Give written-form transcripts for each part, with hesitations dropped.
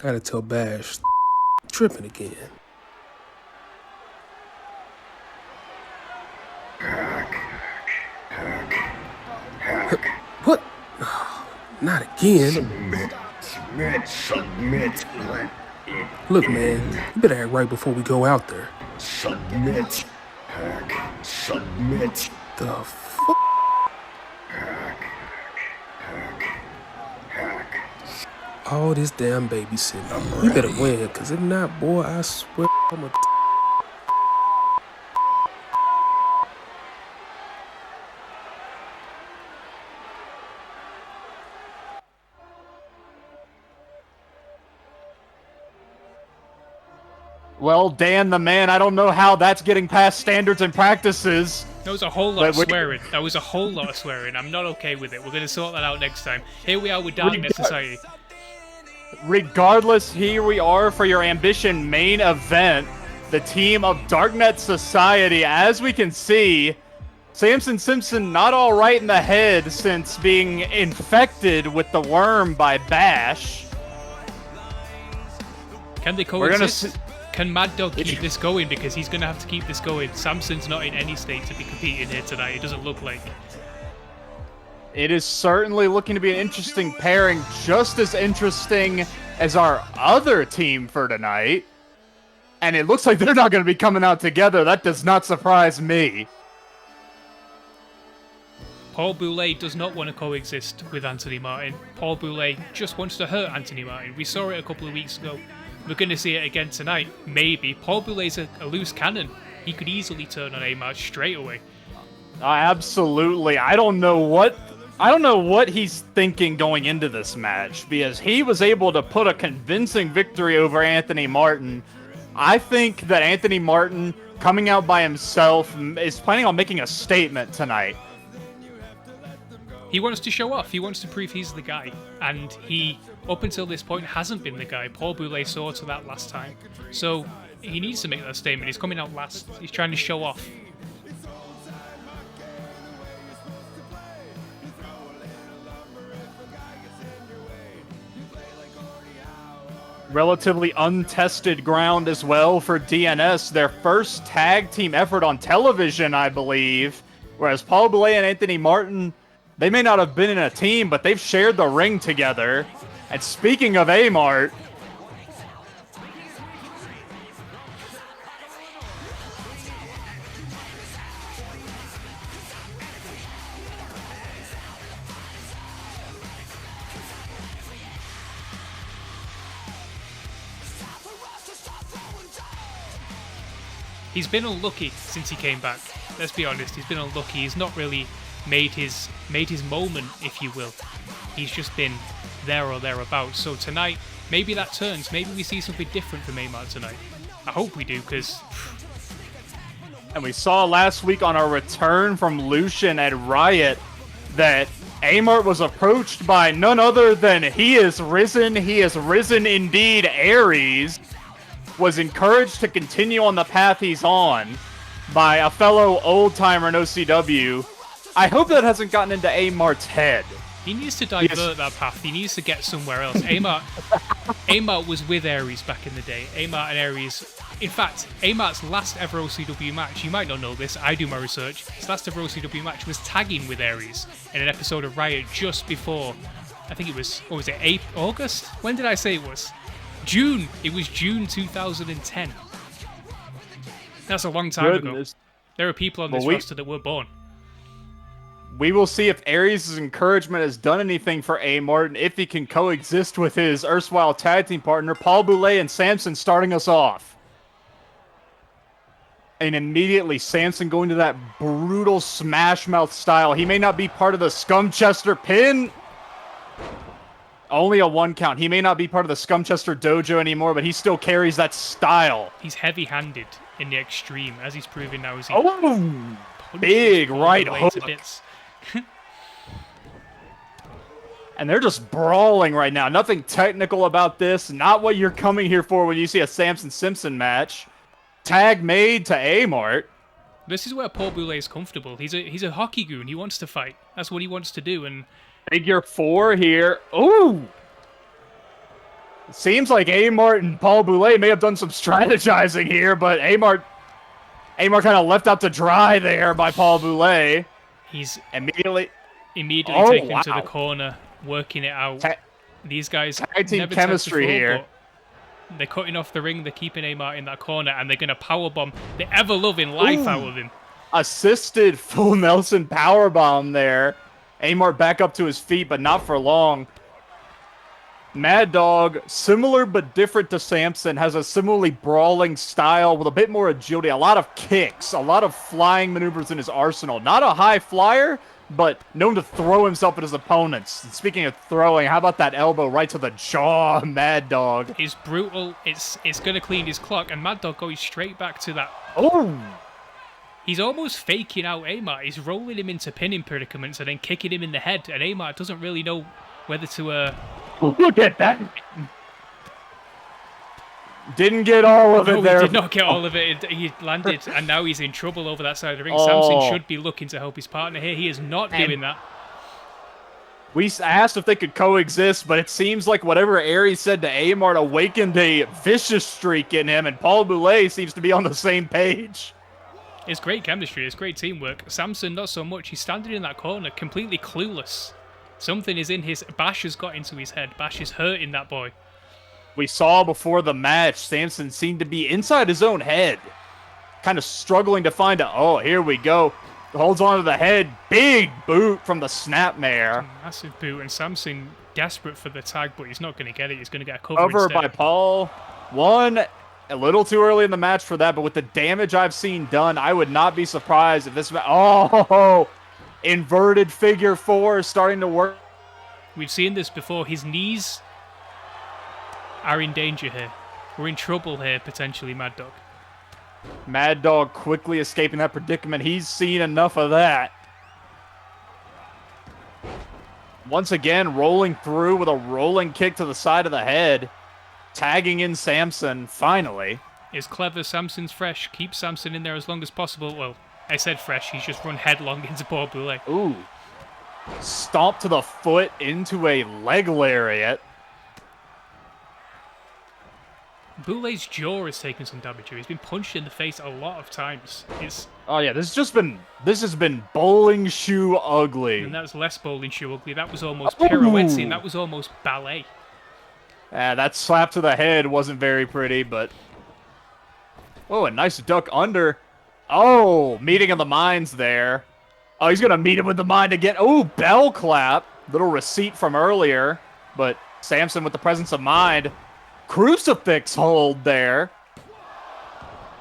I gotta tell Bash, tripping again. What? Not again. Submit. Look, man, you better act right before we go out there. Submit. The f***? All this damn babysitting. You better win, cause if not, boy, I swear I'm a... Well, Dan the man, I don't know how that's getting past standards and practices. That was a whole lot of swearing. That was a whole lot of swearing. I'm not okay with it. We're going to sort that out next time. Here we are with DarkNet Society. Regardless, here we are for your Ambition main event. The team of DarkNet Society. As we can see, Samson Simpson not all right in the head since being infected with the worm by Bash. Can they coexist? Can Mad Dog keep this going? Because he's going to have to keep this going. Samson's not in any state to be competing here tonight. It doesn't look like. It is certainly looking to be an interesting pairing, just as interesting as our other team for tonight. And it looks like they're not going to be coming out together. That does not surprise me. Paul Boulet does not want to coexist with Anthony Martin. Paul Boulet just wants to hurt Anthony Martin. We saw it a couple of weeks ago. We're going to see it again tonight. Maybe. Paul Boulet's a loose cannon. He could easily turn on A-March straight away. Absolutely. I don't know what he's thinking going into this match, because he was able to put a convincing victory over Anthony Martin. I think that Anthony Martin, coming out by himself, is planning on making a statement tonight. He wants to show off. He wants to prove he's the guy. And he, up until this point, hasn't been the guy. Paul Boulet saw to that last time. So he needs to make that statement. He's coming out last. He's trying to show off. Relatively untested ground as well for DNS. Their first tag team effort on television, I believe. Whereas Paul Boulet and Anthony Martin, they may not have been in a team, but they've shared the ring together. And speaking of A-Mart, he's been unlucky since he came back. Let's be honest, he's been unlucky. He's not really made his moment, if you will. He's just been there or thereabouts. So tonight, maybe that turns. Maybe we see something different from A-Mart tonight. I hope we do, because... And we saw last week on our return from Lucian at Riot that A-Mart was approached by none other than He is Risen indeed, Aries. Was encouraged to continue on the path he's on by a fellow old-timer in OCW. I hope that hasn't gotten into A-Mart's head. He needs to divert that path. He needs to get somewhere else. A-Mart was with Aries back in the day. A-Mart and Aries... In fact, A-Mart's last ever OCW match, you might not know this, I do my research, his last ever OCW match was tagging with Aries in an episode of Riot just before, I think it was, what was it, August? When did I say it was? June. It was June 2010. That's a long time ago. There are people on this roster that were born. We will see if Aries' encouragement has done anything for A-Mart and if he can coexist with his erstwhile tag team partner, Paul Boulet and Samson starting us off. And immediately, Samson going to that brutal smash mouth style. He may not be part of the Scumchester pin. Only a 1 count. He may not be part of the Scumchester dojo anymore, but he still carries that style. He's heavy-handed in the extreme, as he's proving now. As he big right hook. And they're just brawling right now. Nothing technical about this. Not what you're coming here for when you see a Samson Simpson match. Tag made to A-Mart. This is where Paul Boulet is comfortable. He's a hockey goon. He wants to fight. That's what he wants to do. And Figure 4 here. Ooh! Seems like Amart and Paul Boulet may have done some strategizing here, but Amart kind of left out to dry there by Paul Boulet. He's immediately taken to the corner, working it out. These guys tag team never chemistry before, here. They're cutting off the ring. They're keeping Amart in that corner, and they're going to powerbomb the ever-loving life out of him. Assisted full Nelson powerbomb there. Amart back up to his feet, but not for long. Mad Dog, similar but different to Samson, has a similarly brawling style with a bit more agility, a lot of kicks, a lot of flying maneuvers in his arsenal. Not a high flyer, but known to throw himself at his opponents. And speaking of throwing, how about that elbow right to the jaw, Mad Dog? It's brutal. It's going to clean his clock, and Mad Dog going straight back to that. Oh! He's almost faking out Amart. He's rolling him into pinning predicaments and then kicking him in the head, and Amart doesn't really know whether to... Look at that! Didn't get all of it there. He did not get all of it. He landed, and now he's in trouble over that side of the ring. Samson should be looking to help his partner here. He is not doing that. We asked if they could coexist, but it seems like whatever Aries said to Amart awakened a vicious streak in him, and Paul Boulet seems to be on the same page. It's great chemistry. It's great teamwork. Samson, not so much. He's standing in that corner, completely clueless. Something is in his... Bash has got into his head. Bash is hurting that boy. We saw before the match, Samson seemed to be inside his own head. Kind of struggling to find a... Oh, here we go. Holds on to the head. Big boot from the Snapmare. Massive boot. And Samson desperate for the tag, but he's not going to get it. He's going to get a cover Cover instead. by Paul. One... A little too early in the match for that, but with the damage I've seen done, I would not be surprised if this... Oh! Inverted figure four is starting to work. We've seen this before. His knees are in danger here. We're in trouble here, potentially, Mad Dog. Mad Dog quickly escaping that predicament. He's seen enough of that. Once again, rolling through with a rolling kick to the side of the head. Tagging in Samson, finally. Is clever. Samson's fresh. Keep Samson in there as long as possible. Well, I said fresh. He's just run headlong into Paul Boulet. Ooh. Stomp to the foot into a leg lariat. Boulet's jaw has taken some damage here. He's been punched in the face a lot of times. Oh yeah, this has been bowling shoe ugly. And that was less bowling shoe ugly. That was almost pirouetting. That was almost ballet. That slap to the head wasn't very pretty, but... Oh, a nice duck under. Oh, meeting of the minds there. Oh, he's going to meet him with the mind again. Oh, bell clap. Little receipt from earlier, but Samson with the presence of mind. Crucifix hold there.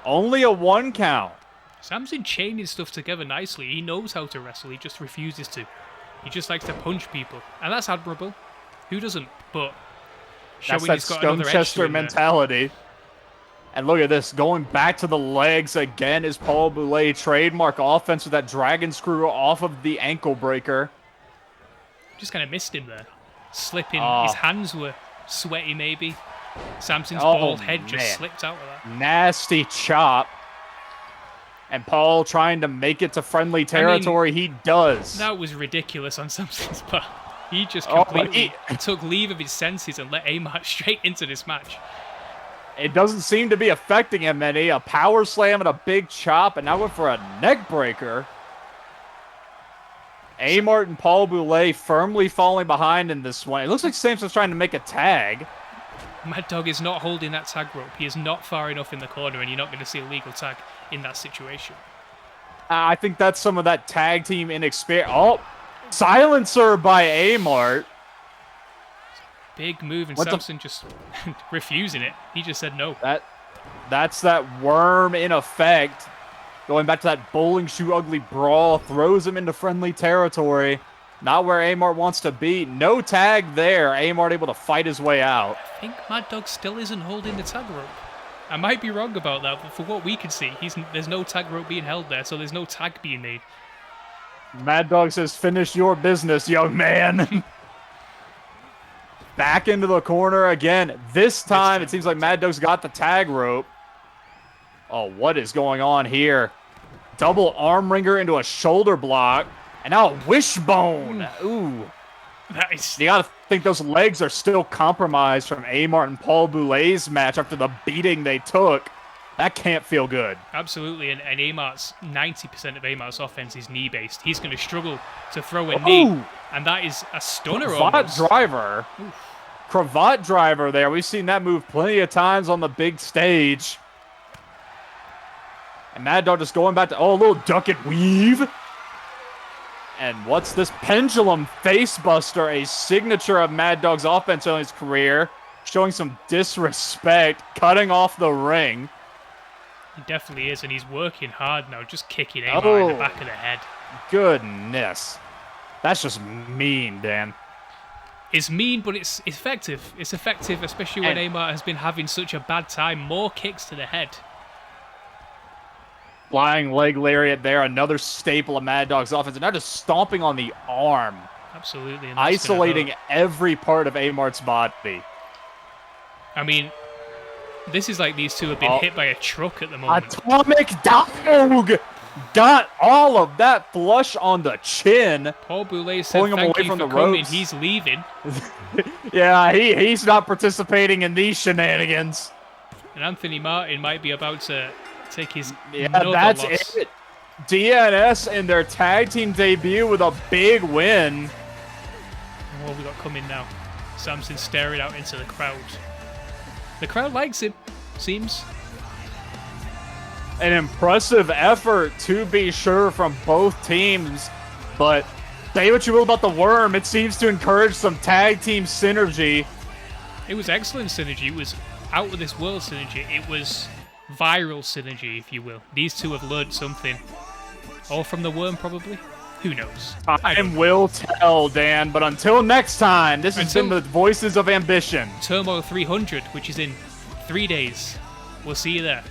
Only a 1 count. Samson chaining stuff together nicely. He knows how to wrestle. He just refuses to. He just likes to punch people. And that's admirable. Who doesn't? But... That's that Stonechester mentality. And look at this. Going back to the legs again is Paul Boulet. Trademark offense with that dragon screw off of the ankle breaker. Just kind of missed him there. Slipping. His hands were sweaty maybe. Samson's bald head just slipped out of that. Nasty chop. And Paul trying to make it to friendly territory. He does. That was ridiculous on Samson's part. He just completely took leave of his senses and let Amart straight into this match. It doesn't seem to be affecting him any. A power slam and a big chop, and now went for a neck breaker. Amart and Paul Boulet firmly falling behind in this one. It looks like Samson's trying to make a tag. Mad Dog is not holding that tag rope. He is not far enough in the corner, and you're not going to see a legal tag in that situation. I think that's some of that tag team inexperience. Oh! Silencer by Amart. Big move, and Samson just refusing it. He just said no. That's that worm in effect. Going back to that bowling shoe ugly brawl. Throws him into friendly territory. Not where Amart wants to be. No tag there. Amart able to fight his way out. I think Mad Dog still isn't holding the tag rope. I might be wrong about that, but for what we can see, there's no tag rope being held there, so there's no tag being made. Mad Dog says, finish your business, young man. Back into the corner again. This time, it seems like Mad Dog's got the tag rope. Oh, what is going on here? Double arm wringer into a shoulder block. And now a wishbone. Ooh. That is... You gotta think those legs are still compromised from Amart and Paul Boulet's match after the beating they took. That can't feel good. Absolutely, and Amart's 90% of Amart's offense is knee-based. He's going to struggle to throw a knee, and that is a stunner. Cravat driver. Cravat driver there. We've seen that move plenty of times on the big stage. And Mad Dog just going back to, a little duck and weave. And what's this pendulum facebuster, a signature of Mad Dog's offense in his career, showing some disrespect, cutting off the ring. He definitely is, and he's working hard now, just kicking Amart in the back of the head. Goodness. That's just mean, Dan. It's mean, but it's effective. It's effective, especially when Amart has been having such a bad time. More kicks to the head. Flying leg lariat there, another staple of Mad Dog's offense, and now just stomping on the arm. Absolutely. And isolating every part of Amart's body. I mean, this is like these two have been hit by a truck at the moment. Atomic Dog got all of that flush on the chin. Paul Boulet said thank you for coming. He's leaving. Yeah, he's not participating in these shenanigans. And Anthony Martin might be about to take his that's loss. it. DNS in their tag team debut with a big win. What have we got coming now? Samson staring out into the crowd. The crowd likes him, seems. An impressive effort, to be sure, from both teams. But say what you will about the Worm, it seems to encourage some tag team synergy. It was excellent synergy. It was out of this world synergy. It was viral synergy, if you will. These two have learned something. All from the Worm, probably? Who knows? Time will tell, Dan. But until next time, this has been the Voices of Ambition. Turmoil 300, which is in 3 days. We'll see you there.